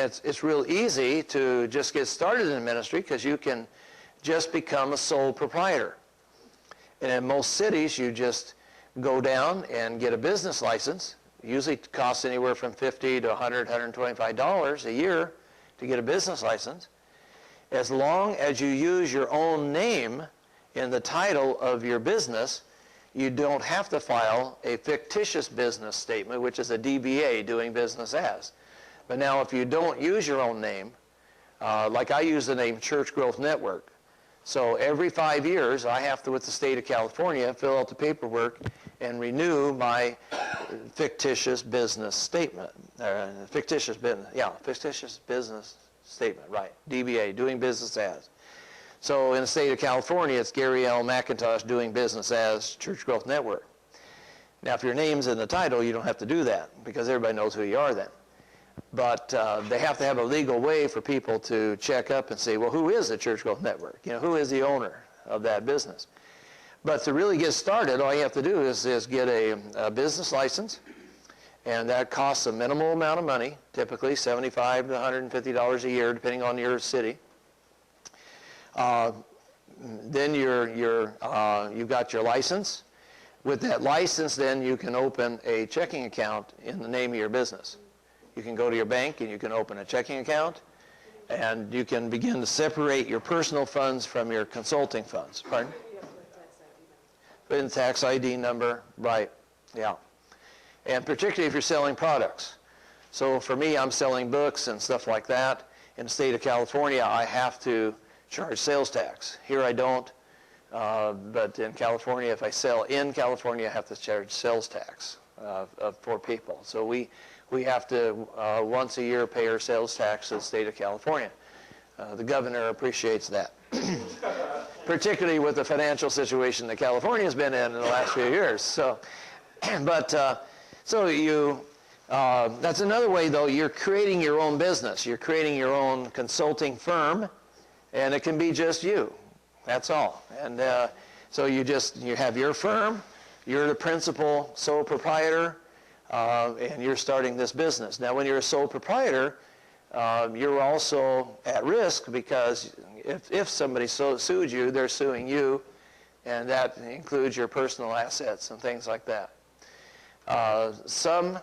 it's real easy to just get started in ministry because you can just become a sole proprietor. And in most cities, you just go down and get a business license. Usually it costs anywhere from $50 to $100, $125 a year to get a business license. As long as you use your own name in the title of your business, you don't have to file a fictitious business statement, which is a DBA, doing business as. But now if you don't use your own name, like I use the name Church Growth Network. So every 5 years, I have to, with the state of California, fill out the paperwork and renew my fictitious business statement. Fictitious business statement, right. DBA, doing business as. So in the state of California, it's Gary L. McIntosh, doing business as Church Growth Network. Now, if your name's in the title, you don't have to do that because everybody knows who you are then. But they have to have a legal way for people to check up and say, well, who is the Church Growth Network? You know, who is the owner of that business? But to really get started, all you have to do is get a business license, and that costs a minimal amount of money, typically $75 to $150 a year, depending on your city. Then you've got your license. With that license, then you can open a checking account in the name of your business. You can go to your bank and you can open a checking account, and you can begin to separate your personal funds from your consulting funds. Pardon? Put in tax ID number, right, yeah. And particularly if you're selling products. So for me, I'm selling books and stuff like that. In the state of California, I have to charge sales tax. Here I don't, but in California, if I sell in California, I have to charge sales tax for people. So we have to, once a year, pay our sales tax to the state of California. The governor appreciates that, particularly with the financial situation that California's been in the last few years. So, that's another way, though. You're creating your own business. You're creating your own consulting firm, and it can be just you. That's all. And so you have your firm. You're the principal sole proprietor, and you're starting this business. Now, when you're a sole proprietor, you're also at risk because if somebody sued you, they're suing you, and that includes your personal assets and things like that. Some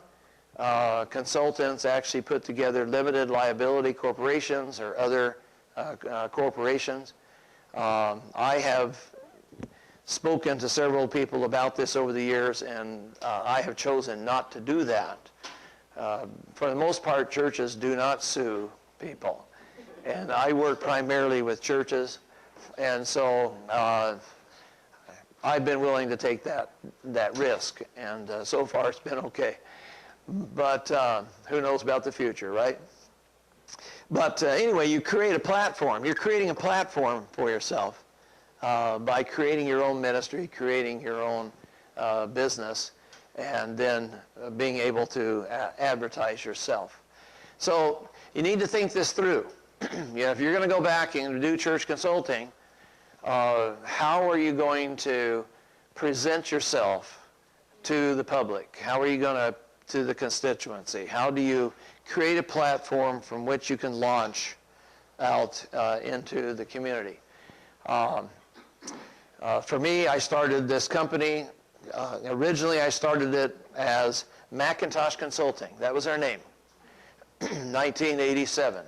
consultants actually put together limited liability corporations or other corporations. I have spoken to several people about this over the years, and I have chosen not to do that. For the most part, churches do not sue people. And I work primarily with churches, and so I've been willing to take that risk, and so far it's been okay. But who knows about the future, right? But anyway, you create a platform. You're creating a platform for yourself by creating your own ministry, creating your own business, and then being able to advertise yourself. So you need to think this through. If you're going to go back and do church consulting, how are you going to present yourself to the public? How are you going to the constituency? How do you create a platform from which you can launch out into the community? For me, I started this company. Originally, I started it as McIntosh Consulting. That was our name. 1987,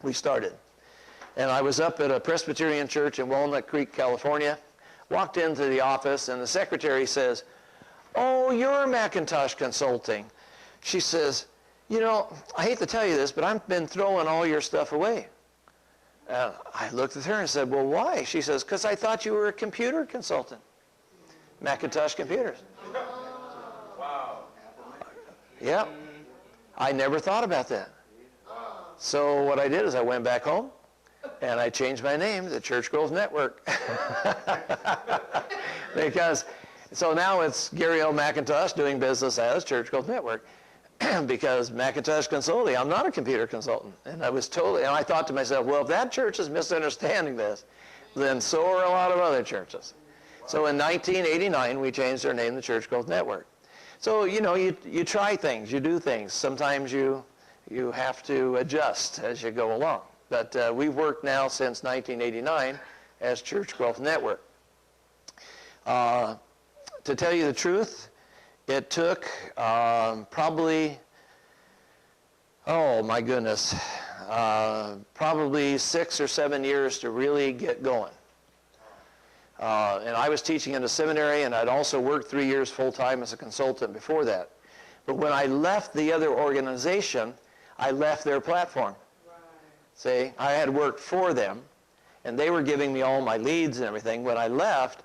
we started. And I was up at a Presbyterian church in Walnut Creek, California. Walked into the office, and the secretary says, "Oh, you're McIntosh Consulting." She says, "You know, I hate to tell you this, but I've been throwing all your stuff away." I looked at her and said, "Well, why?" She says, "Because I thought you were a computer consultant." Macintosh computers. Wow. Yeah. I never thought about that. So what I did is I went back home and I changed my name to Church Growth Network. So now it's Gary L. McIntosh, doing business as Church Growth Network. Because McIntosh Consulting, I'm not a computer consultant. And I thought to myself, well, if that church is misunderstanding this, then so are a lot of other churches. So in 1989, we changed our name to Church Growth Network. So, you know, you try things, you do things. Sometimes you you have to adjust as you go along. But we've worked now since 1989 as Church Growth Network. To tell you the truth, it took probably, oh my goodness, probably 6 or 7 years to really get going. And I was teaching in a seminary, and I'd also worked 3 years full-time as a consultant before that. But when I left the other organization, I left their platform. Right. See, I had worked for them, and they were giving me all my leads and everything. When I left,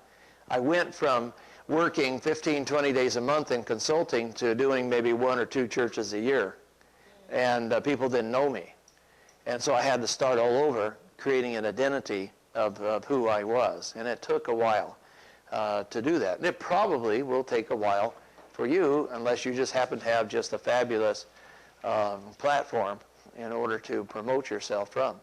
I went from working 15, 20 days a month in consulting to doing maybe 1 or 2 churches a year. And people didn't know me. And so I had to start all over, creating an identity of who I was. And it took a while to do that. And it probably will take a while for you, unless you just happen to have just a fabulous platform in order to promote yourself from.